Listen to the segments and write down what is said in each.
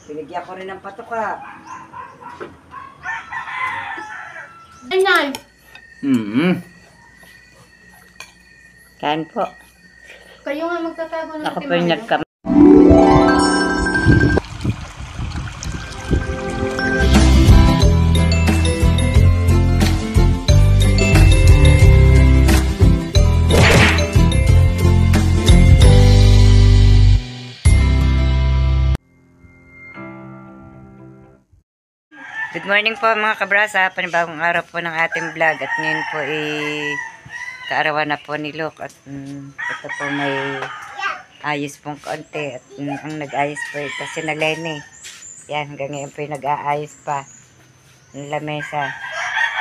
Binigyan ko rin ng patuka. Ay, Nay. Kain po. Kayo nga magtatago ng Ako pa yung nagkam. Good morning po mga kabrasa, panibagong araw po ng ating vlog at ngayon po kaarawan na po ni Luke at ito po may ayos pong konti at ang nag-ayos po ito si na Lenny. Yan, hanggang ngayon po yung nag-aayos pa ng lamesa.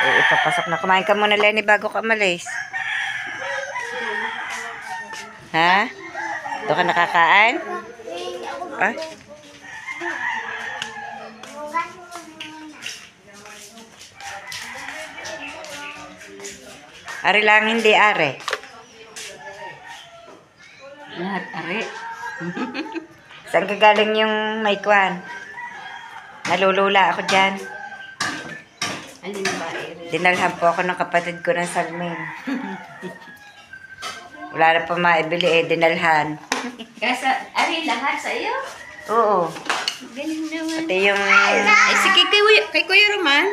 Ipapasok na. Kumain ka muna Lenny bago ka malis. Ha? Doon ka nakakain? Ah? Ari lang, hindi are. Lahat are. Saan gagaling yung may kwan? Nalulula ako dyan. Alin ba, Ere? Dinalhan po ako ng kapatid ko ng salmin. Wala na pa maibili dinalhan. Kasi, ari lahat sa iyo? Oo. Galing naman. Pati yung... Ay, sige, kay Kuya Roman.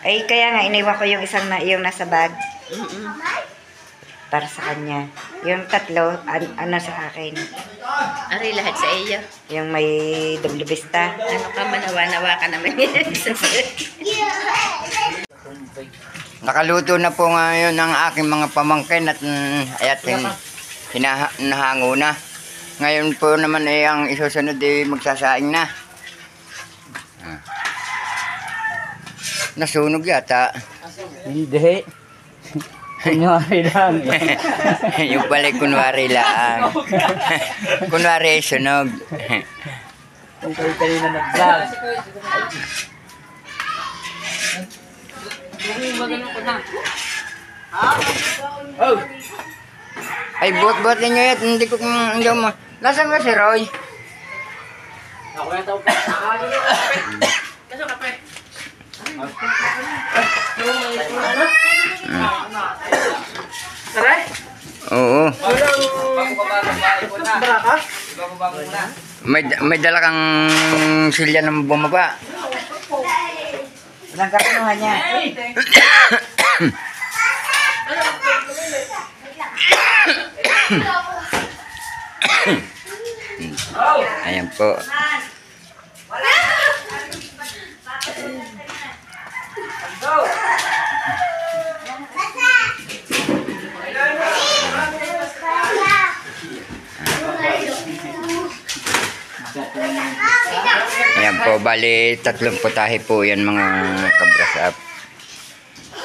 Ay, kaya nga, iniwan ko yung isang yung nasa bag. Para sa kanya. Yung tatlo, ano sa akin? Ari lahat sa iyo. Yung may double vista. Ano ka, manawa-nawa ka naman yan. Nakaluto na po ngayon ang aking mga pamangkin at hinahango na. Ngayon po naman ang isusunod magsasaing na. Nasunog yata. Hindi. Kunwari lang. Yung pala kunwari lang. Kunwari sunog. Kung kayo kanina nag-vlog. Oh. Ay, buot-buot ninyo yan. Hindi ko mo. Nasaan ba si Roy? Ako yung tao pa. Oo. May dala kang silya ng bumaba. Walang kapinuhan niya. Ayan po. Ayan po, bali 30 putahe po yan mga kabrasap.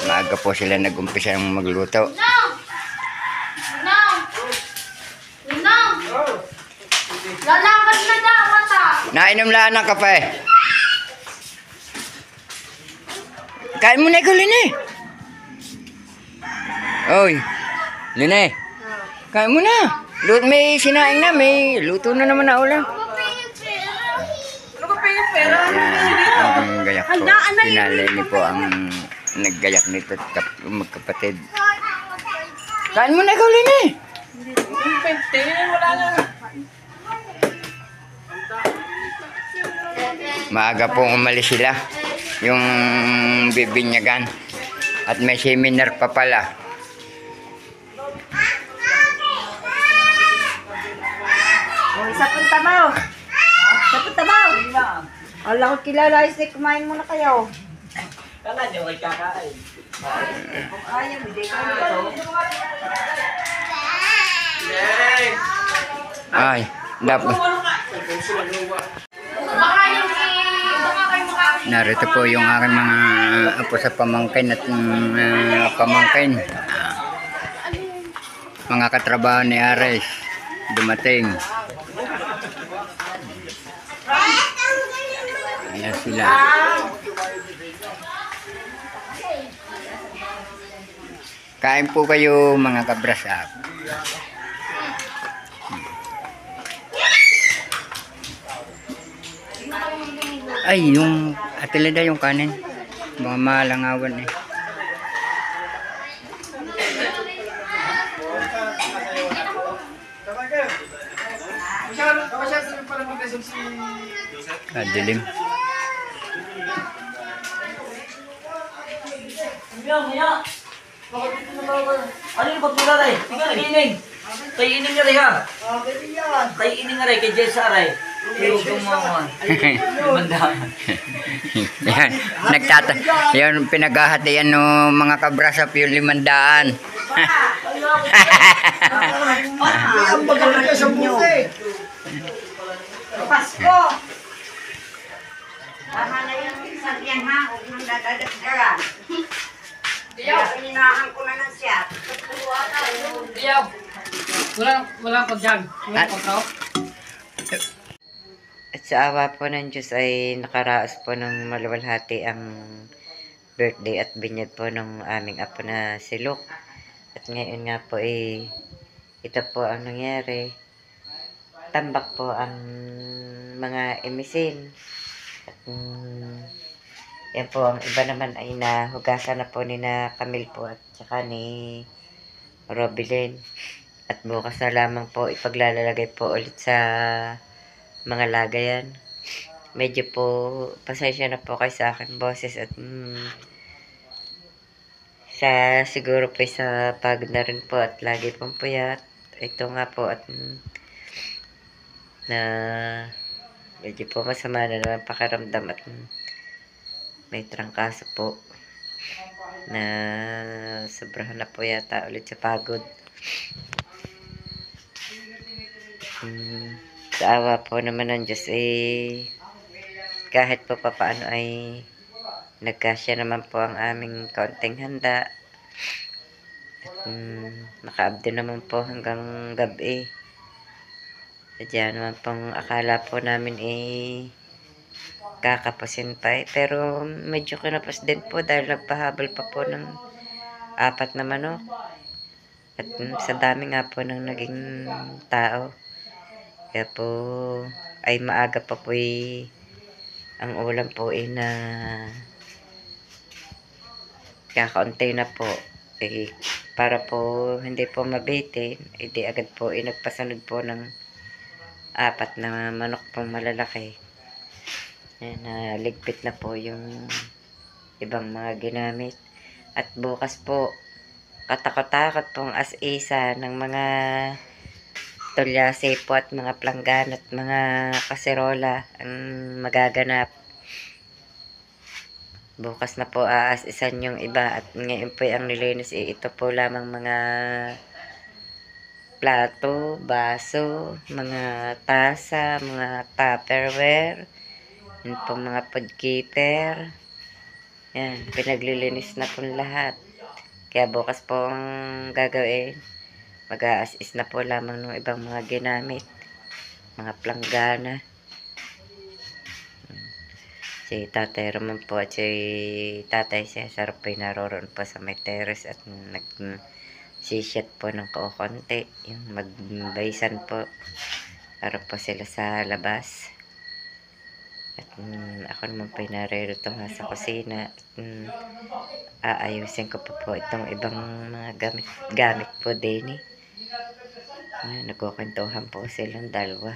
Maaga po sila nag-umpisa ng magluto. Lalakad na dapat Nainom lang ng kape. Kain mo na ikaw, Lini. Oy, Lini. Kain mo na. May sinaing na, may luto na naman na ulam. Ang gayak po. Sinalini po ang naggayak nito at magkapatid. Kain mo na ikaw, Lini. Maaga pong umalis sila. Yung bibinyagan. At may seminar pa pala. O, isa punta mo. Isa punta mo. Wala ko kilala. Isip, kumain muna kayo. Kala niyo ay kakain. Kung ayaw, hindi ko ito. Ay, dapat. Narito po yung aking mga apo sa pamangkin at pamangkin. Mga katrabaho ni Ares dumating. Ayan sila. Kain po kayo mga kabrasap. Ay, yung atilida yung kanin. Mga malangawan eh. Dilim. Ano yung pagmula rin? Tingnan na ining. Kay ining nga rin ha. Kay ining nga rin, kay Jessa rin. Pero gumawa. Yan, yan pinaghahatian ng mga kabrasap yung 500. Ang maganda sa buti. Pasko! Bahala yung sabihan ha, huwag mong dadadagdagan. Kaya pininahan ko na lang siya. Diyaw. Wala pag dyan. Wala pag tao. At sa awa po ng Diyos ay nakaraos po ng maluwalhati ang birthday at binyag po ng aming apo na si Luke. At ngayon nga po ito po ang nangyari. Tambak po ang mga emisin. At yan po, ang iba naman ay nahugasan na po ni na Camille po at saka ni Robilyn. At bukas na lamang po ipaglalagay po ulit sa mga lagayan. Medyo po, pasensya na po kayo sa akin boses at sa siguro po sa pagod na rin po at lagi pong puyat. Ito nga po at na medyo po masama na naman pakiramdam at may trangkaso po na sobrahan na po yata ulit sa pagod. Sa awa po naman ng Diyos kahit po papaano ay nagkasya naman po ang aming kaunting handa at nakaabdi naman po hanggang gabi. Sadya naman pong akala po namin kakapusin pa pero medyo kinapos din po dahil nagpahabol pa po ng 4 na manok at sa dami nga po ng naging tao. Kaya po ay maaga pa po ang ulam po na kakaunti na po para po hindi po mabitin di agad po nagpasunod po ng 4 na manok pong malalaki. Yan, ligpit na po yung ibang mga ginamit. At bukas po katakot-takot pong as-isa ng mga tulyase po at mga planggan at mga kaserola ang magaganap. Bukas na po aas-isan yung iba at ngayon po ang nilinis ito po lamang mga plato, baso, mga tasa, mga tupperware, yun po mga podkeeper. Yan, pinaglilinis na po lahat. Kaya bukas po ang gagawin, mag-aas-is na po lamang ng ibang mga ginamit, mga planggana. Si Tatay Roman po at si Tatay Cesar po naroon po sa may terrace at nag-sishat po ng kukunti, yung magbaysan po para po sila sa labas. At ako naman po narito nga sa kusina at aayusin ko po itong ibang mga gamit po din nagkukwentuhan po silang dalawa.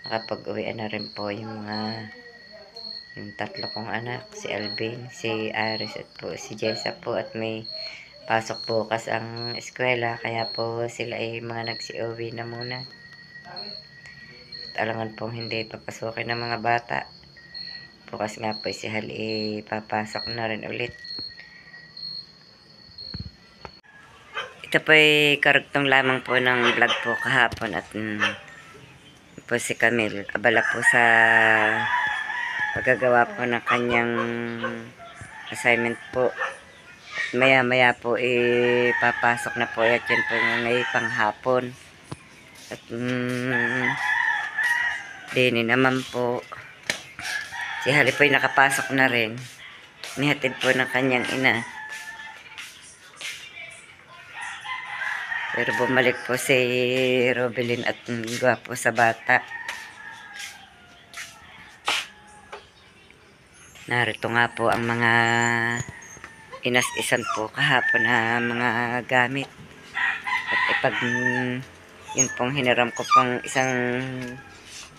Nakapag-uwian na rin po yung 3 kong anak, si Alvin, si Aris at po si Jessa po at may pasok bukas ang eskwela kaya po sila ay mga nagsi-uwi na muna. At alangan pong hindi papasukin ng mga bata. Bukas nga po si Hal papasok na rin ulit. Ito po ay karugtong lamang po ng vlog po kahapon at po si Camille abala po sa paggagawa po ng kanyang assignment po. At maya maya po papasok na po at yan po ngayon panghapon. At dini naman po si Hali po ay nakapasok na rin. Nihatid po ng kanyang ina. Pero bumalik po si Robelin at gwapo sa bata. Narito nga po ang mga inas-isan po kahapon na mga gamit. At ipag yun pong hiniram ko pong isang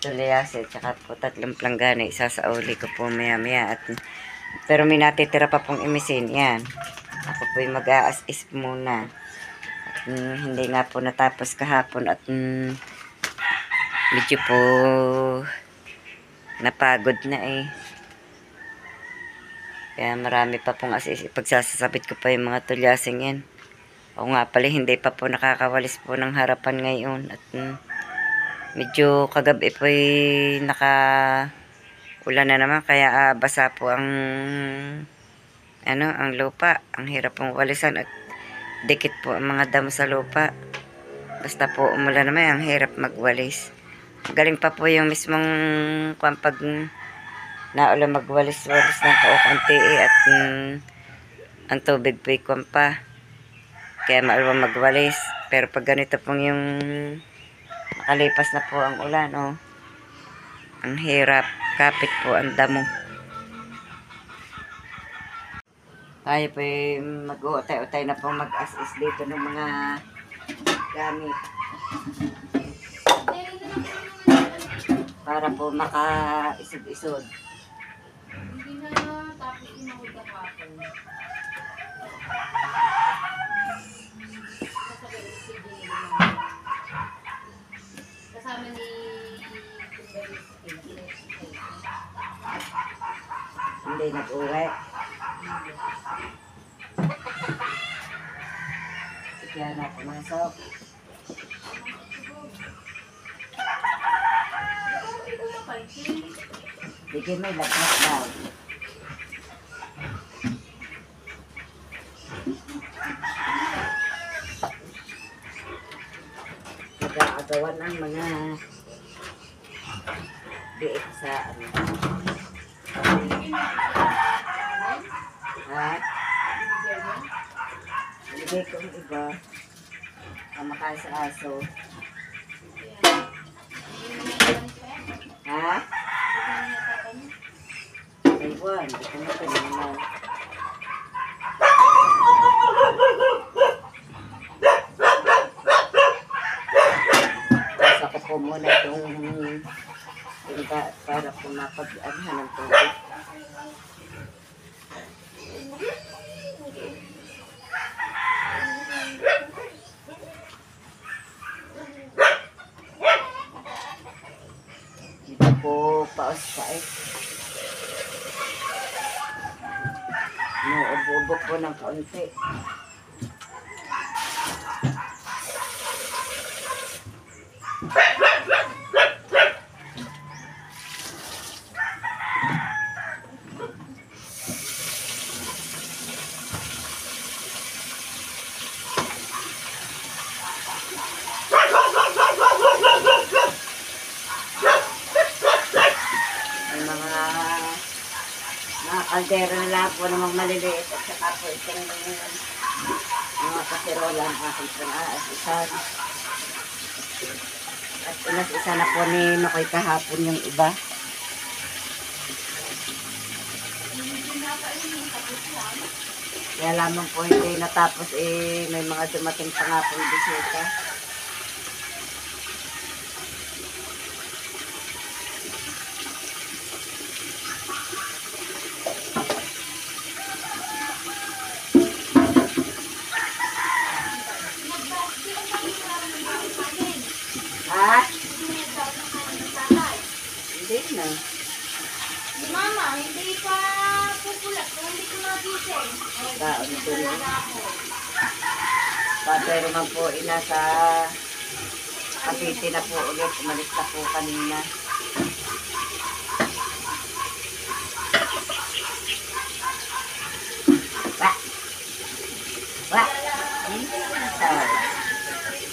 tulyase tsaka po 3 planggana, isa sa uli ko po maya-maya. Pero may natitira pa pong imisin. Yan. Ako po yung mag-aas-is muna. At hindi nga po natapos kahapon at medyo po napagod na eh. Kaya marami pa pong asis. Ipagsasabit ko pa yung mga tulyasing yan. O nga pala, hindi pa po nakakawalis po ng harapan ngayon. At medyo kagabi po ulan na naman. Kaya basa po ang lupa. Ang hirap pong walisan at dikit po ang mga damo sa lupa. Basta po umulan naman, ang hirap magwalis. Galing pa po yung mismong pag naulan magwalis-walis ng kaukunti at ang tubig po pa. Kaya maalwa magwalis. Pero pag ganito pong yung nakalipas na po ang ulan, ang hirap. Kapit po ang damo. Tayo po mag-uutay-utay na po mag-as-is dito ng mga gamit. Para po maka-isod-isod. Hindi na tapos inahod na kapon. Kasama ni Hindi nag-uwi. Kaya na pumasok. Bigyan mo ilagpas daw. Nag-aagawan ang mga biik sa Ha? Ibigay ko yung iba. Kamakaya sa aso. Ha? Taiwan, di ko na naman. Tapos ako po muna itong tinga para po mapag-anhan ng tubig. Dito po paos pa eh. Ubo-ubo po ng kaunti. Kaldero na lang po namang maliliit at saka po itong mga kaserola ang aking pang-aasisan. At inas-isa na po ni Makoy kahapon yung iba. Kaya lamang po hindi natapos may mga dumating pa nga pong bisita. Ha? Hindi na. Si Mama, hindi pa pupulat. Kung hindi ko nagising. Taon din. Pero man po sa Cavite na po ulit. Umalis na po kanina. Wa! Wa!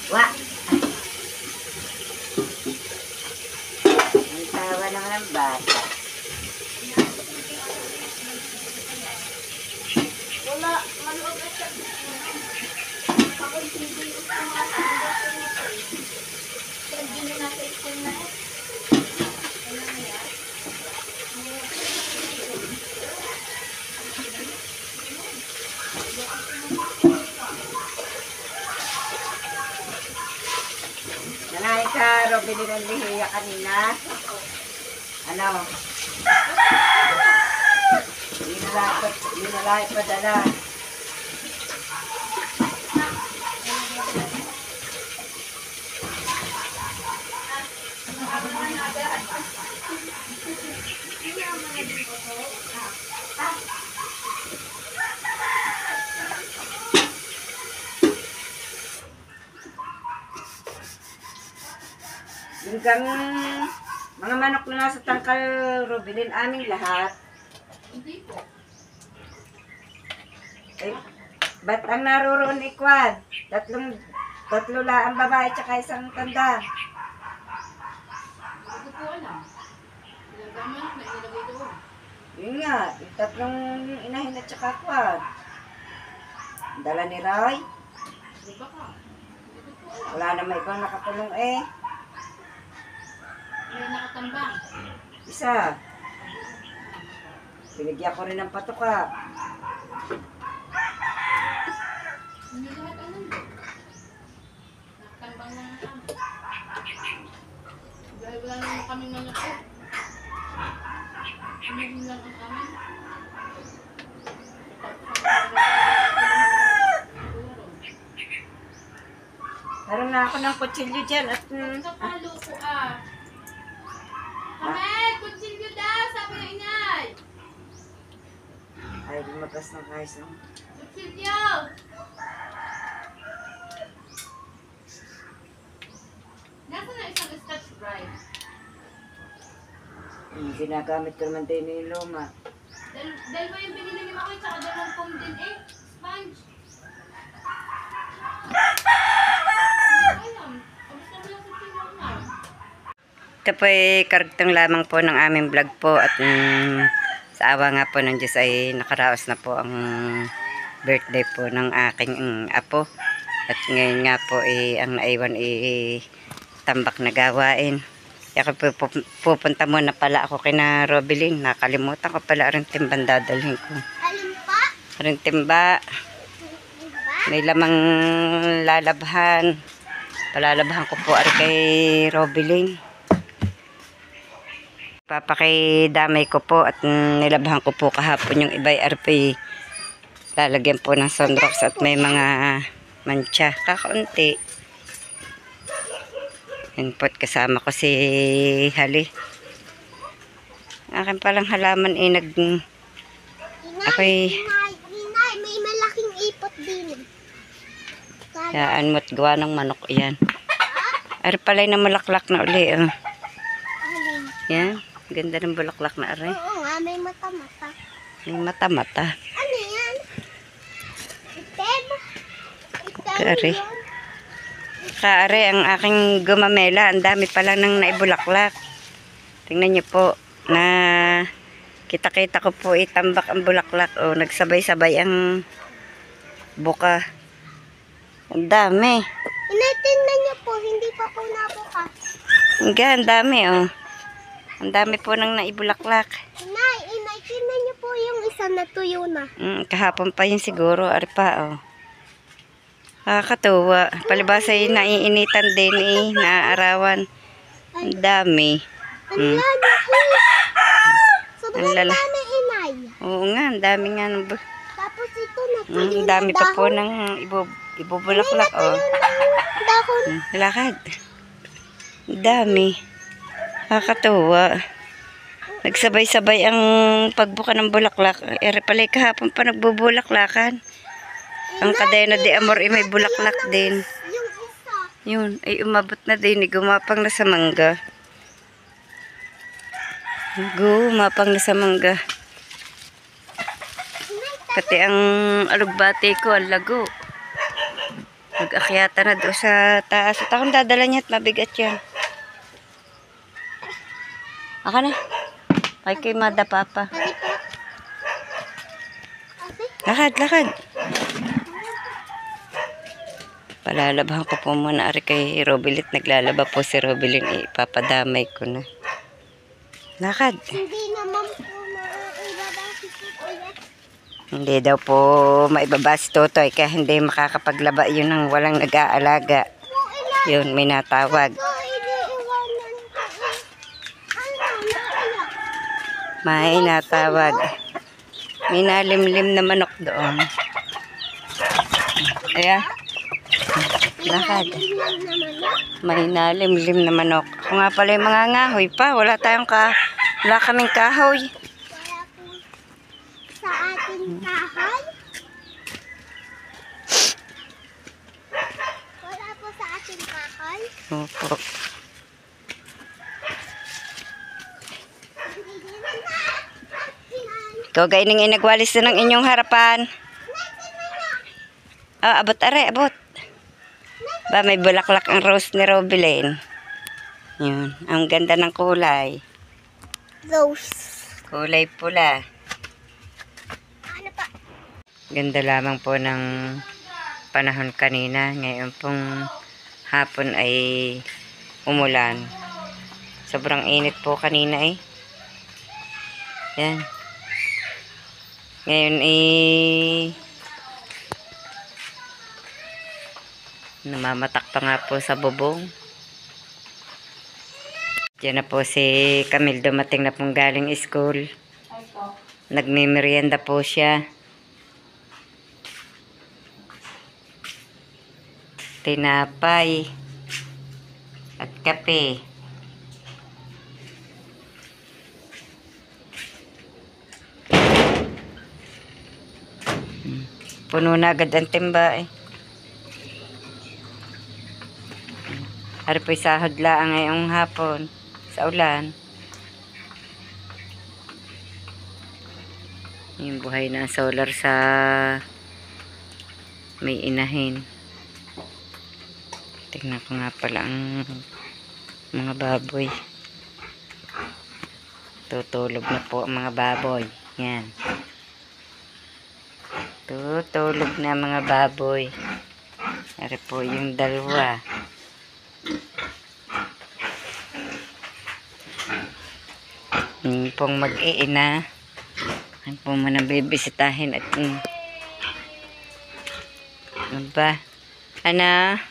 Wa! Ang tawa naman ng bata. Wala, maluog na siya. Ako hindi gusto mga Robin ng lihiya kanina. Ano? Hindi na lahat padala. Hanggang mga manok na nasa tangkal, Robin, aming lahat. Hindi po. Eh, ba't ang naroon ikwad? Tatlo lang ang babae tsaka isang tanda. Hindi ko po alam. Ilang gaman na inilagay doon. Yun nga, yung tatlong inahin at tsaka kwad. Dala ni Roy. Di ba ka? Hindi ko po alam. Wala naman ibang nakatulong eh. May nakatambang. Isa. Binigyan ko rin ng patuka. Hindi lahat ang nandun. Nakatambang lang kami. Dahil wala naman kaming manok po. Hindi lang ang amin. Meron na ako ng kutsilyo dyan at Kapalo ko ah. Kamay, kutsilyo daw, sabi ng inay. ay lumabas ng kahit ng Kutsilyo. Nasaan na isang scotch brite? ginagamit ko naman din ni Loma. Dalawa yung binili ni Makoy, tsaka dalawang foam din eh. Sponge. Alam, kamusta mo lang sa tingnan na? Ito po ay karagtong lamang po ng aming vlog po at sa awa nga po ng Diyos ay nakaraos na po ang birthday po ng aking apo. At ngayon nga po ang naiwan tambak na gawain. Kaya po pupunta muna pala ako kina Robilin. Nakalimutan ko pala rin timbang dadalhin ko. Alin pa? Rin timba. May lamang lalabhan. Palalabhan ko po ari kay Robilin. Papakidamay ko po at nilabhan ko po kahapon yung iba'y RP. Lalagyan po ng sunrocks at may mga mancha. Kakaunti. Input kasama ko si Hali. Akin palang halaman ako'y Inay, may malaking ipot din. yaan mo't gawa ng manok yan. Ari pala'y na malaklak na uli. Oh. Yan. Ganda ng bulaklak na ari. Oo nga, may mata-mata. May mata-mata. Ano yan? Item? Kari. Kaari, ang aking gumamela. Ang dami pala nang naibulaklak. Tingnan niyo po. Na kita-kita ko po itambak ang bulaklak. O, nagsabay-sabay ang buka. Ang dami. Inay, tingnan niyo po, hindi pa po nabukas. Ang dami, oh. Ang dami po nang naibulaklak. Inay, tingnan niyo po yung isa na tuyo na. Kahapon pa yun siguro. Ari pa, oh. Nakakatuwa. Palibasa ay naiinitan din naaarawan. Ang dami. Ang lalaki. Sobrang Ang lala. dami, inay. Oo nga, ang dami nga. Tapos ito na tuyo Ang na dami pa po dahon. ng ibubulaklak, oh. Dahon. Lakad. Ang dami. Nakakatuwa. Nagsabay-sabay ang pagbuka ng bulaklak. Palay kahapon pa nagbubulaklakan. Ang kadena de amor ay may bulaklak din. Yung isa. Yun, ay umabot na din. Gumapang na sa mangga. Gumapang na sa mangga. Pati ang alugbati ko, ang lago. Nag-akyata na doon sa taas. At akong dadala niya at mabigat yan. Aka na. Ay kay Mada Papa. Lakad, lakad. Palalabhan ko po muna ari kay Robilit. Naglalaba po si Robilin. Ipapadamay ko na. Lakad. Hindi naman po maibabasi po ulit. Hindi daw po maibaba si Totoy kaya hindi makakapaglaba yun ng walang nag-aalaga. Yun, may natawag. So, iniiwan May natawag. May nalimlim na manok doon. Ayan. Lakad. May nalimlim na manok. Ako nga pala yung mga ngahoy pa. Wala kaming kahoy. Sa ating kahoy? Wala po sa ating kahoy? Opo. Ikaw gaining inagwalis na ng inyong harapan. Abot are, abot. Ba, may bulaklak ang rose ni Robilene. Yun, ang ganda ng kulay. Rose. Kulay pula. Ano pa? Ganda lamang po ng panahon kanina. Ngayon pong hapon ay umulan. Sobrang init po kanina eh. Yan. Ngayon namamatak pa nga po sa bubong. Diyan na po si Camille dumating na pong galing school. Nagmimerienda po siya. Tinapay at kape. Puno na agad ang timba eh. Hari po'y sahod laang ngayong hapon sa ulan. Yung buhay na solar sa may inahin. Tingnan ko nga pala ang mga baboy. Tutulog na po ang mga baboy. Yan. Tutulog na mga baboy. Ari po yung dalawa. Yung pong mag-iina. Ang po man ang bibisitahin at ano ba? Ano?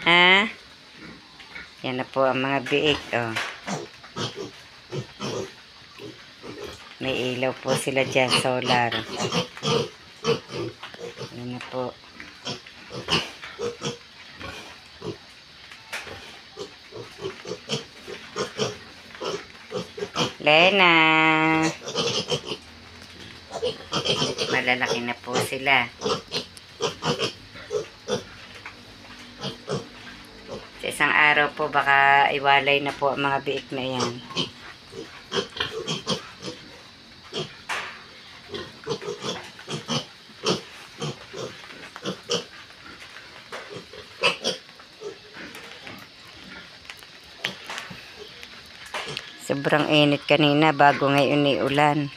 Ha? Yan na po ang mga biik. Oh. May ilaw po sila dyan. Solar. Yan na po. Lena. Malalaki na po sila. Sa isang araw po baka iwalay na po ang mga biik na yan. Sobrang init kanina bago ngayon ni ulan.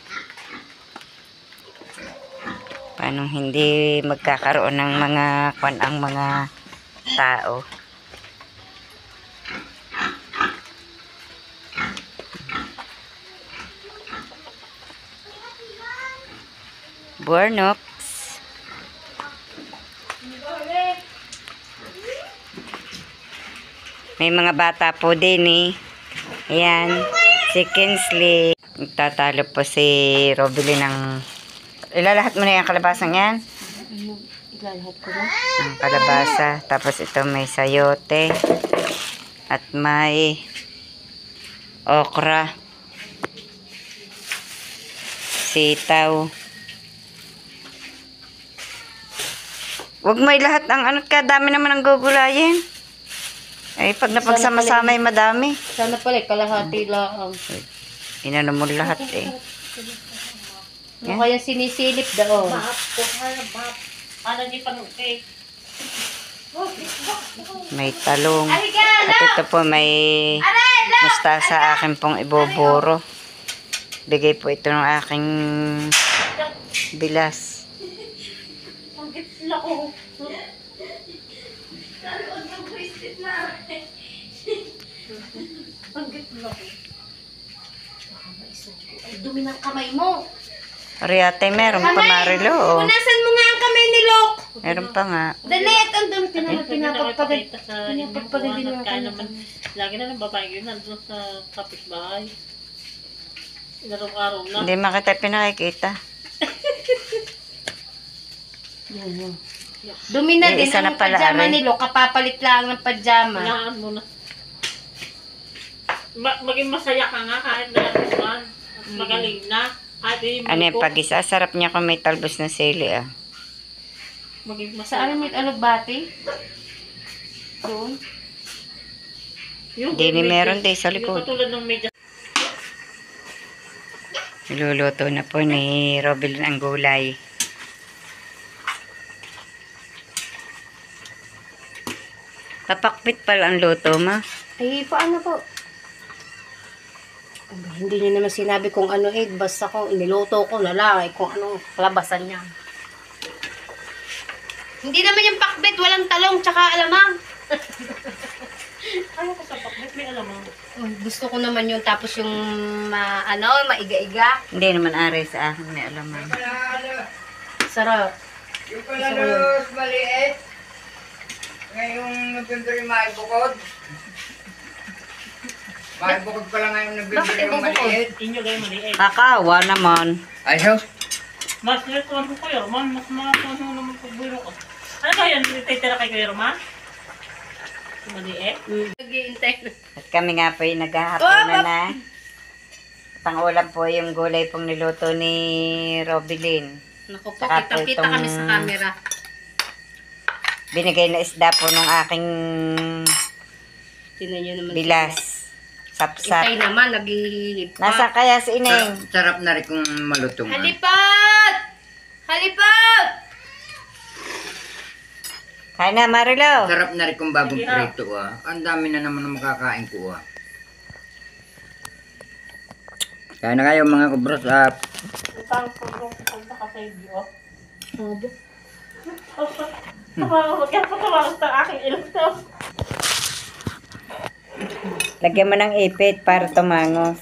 Paano hindi magkakaroon ng mga ang mga tao? Bornox. May mga bata po din eh. Ayan, si Kinsley. Nagtatalo po si Robily ng... Ilalahat mo na yung kalabasang yan? Ilalahat ko na. Ang kalabasa. Tapos ito may sayote. At may okra. Sitaw. Huwag may lahat ang ano ka. Dami naman ang gugulayin. Ay, pag napagsama-sama ay madami. Sana pala, kalahati lang. Inano mo lahat eh. Ano kaya sinisilip daw? Ano di pang cake? May talong. At ito po may mustasa akin pong ibuburo. Bigay po ito ng aking bilas. Ang gitla ko. Ang gitla ko. Ay, dumi ng kamay mo. Ariate, meron pa Marilo. Punasan mo nga ang kamay ni Lok. Meron pa nga. Dali, at ang dumi. Pinapagpagad din yung Kaya kanya. naman, lagi na ng babae yun nandun sa kapitbahay. Araw-araw na. Hindi makita pinakikita. Dumi na Yung din isa na ang pala, pajama aray. ni Lo. Kapapalit lang ng pajama. Hinaan mo na. Maging masaya ka nga kahit na naman. Magaling na. Kahit yung Ano yung ko, pag-isa? Sarap niya kung may talbos na sili ah. maging Sa masaya. amin may alugbati? Doon? Yung Hindi ni medyo- meron din sa Yung likod. katulad ng medyo. Niluluto na po ni Robin ang gulay. Papakpit pala ang luto, ma. Ay, paano po? Aba, hindi niyo naman sinabi kung ano eh. Basta ko, niluto ko na lang eh, kung anong labasan niya. Hindi naman yung pakbet, walang talong, tsaka alamang. Ayaw ko sa pakbet, may alam mo. Gusto ko naman yung tapos yung maiga-iga. Hindi naman are sa akin, may alamang. Sarap. Yung pala los maliit. Ngayong November yung maibukod. Maibukod pala ngayong November Bakit yung ibubukod? maliit. Inyo kayo maliit. Kakawa naman. Ayaw. Mas nilituan ko kayo, Roman. Mas makatuan mo naman pagbiro ko. Ano ba yan? Nilititira kay Kuya Roman? Maliit? Nag-iintay na. At kami nga po yung naghahaponan na. Pangulam po yung gulay pong niluto ni Robilyn. Naku po, Saka po kitang-kita itong- kami sa camera. Binigay na isda po nung aking Tinan nyo naman. bilas. Sapsap. Intay naman, naghihihip pa. Nasa kaya si Ineng? Sarap na rin kung malutong. Halipat! Halipat! Kaya na, Marilo. Sarap na rin kung bagong prito ah. Ang dami na naman ang makakain ko ah. Kaya na kayo mga kabros ah. Utang ko yung punta ka sa iyo. Tumawag yan, patawag sa aking ilong to. Lagyan mo ng ipit para tumangos.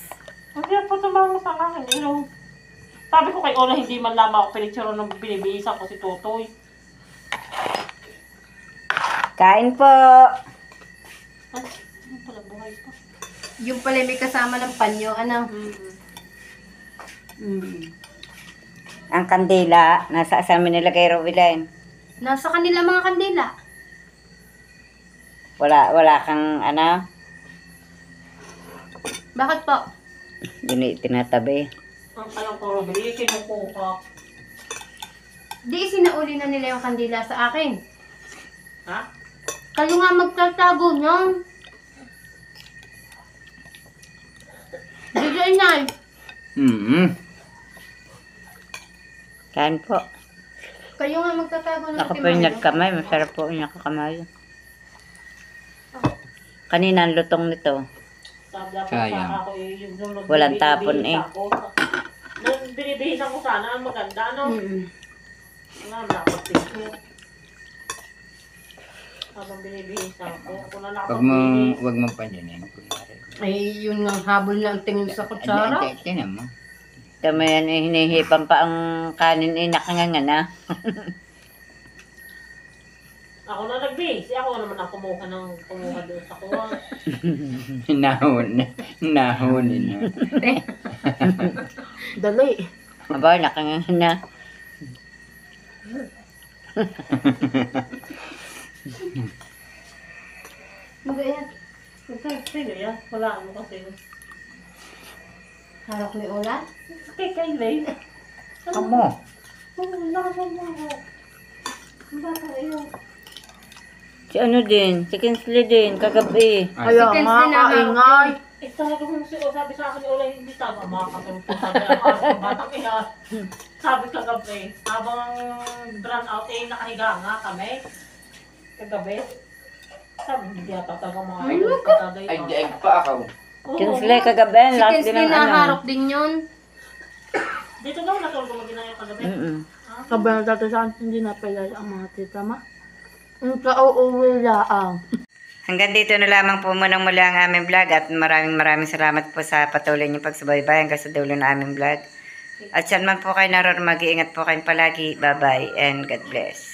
Hindi po tumawag sa aking ilong. Sabi ko kay Ola, hindi man lamang ako pinicture nung binibihisan ko si Tutoy. Kain po. Ay, ano pala buhay pa. Yung pala may kasama ng panyo, ano? Ang kandila, nasa asan mo nilagay, Robilyn? Nasa kanila mga kandila. Wala kang ano, Bakit po? yun tinatabi. Ang alam ko, Robby, kinukuha. Di isinauli na nila yung kandila sa akin. Ha? Kayo nga magtatago niyan. Bigay na. Kain po. Kayo nga magtatago ng Ako po yung nagkamay, masarap po yung nakakamay. Kanina ang lutong nito. Sabi dapat Sayang. sa ako yung nung Walang tapon eh. Nung binibihisan ko sana, ang maganda, ano? Wala, dapat ito. Habang binibihisan ko, ako na nakapagbinis. Wag mo panyanin. Ay, yun nga habol na ang tingin sa kutsara. Tingnan mo. Kami yan, hinihipan pa ang kanin, nakanganga na. Ako na nagbihis. Ako naman ang kumuha doon sa kuha. Nahuli na. Dali. Aba, nakanganga na. Magayan. Sino yan? Wala mo kasi. Harap ni Ola. Kay Lane. Amo. Wala ka mo ako. Baka yun. Si ano din, si Kinsley din, kagabi. Kaya nga, kaingay. Eh, talaga mo sabi sa akin ni Ola, hindi tama makakatulog po sabi ang batang iha. Sabi kagabi, habang brand out eh, nakahiga nga kami. Kagabi. Sabi, hindi yata talaga mga kataday. Ay, daig pa ako. Kinsley kagabi, Si lakas din Kinsley ng ano. naharap din yun. Dito daw natulog ko maginaya kagabi. Mm-mm. Sabi na dati sa akin, hindi na pala ang mga tita ma. Ang kauuwi laang. Hanggang dito na lamang po munang mula ang aming vlog at maraming salamat po sa patuloy niyong pagsubaybay hanggang sa dulo na aming vlog. At saan man po kayo naroon, mag-iingat po kayong palagi. Bye-bye and God bless.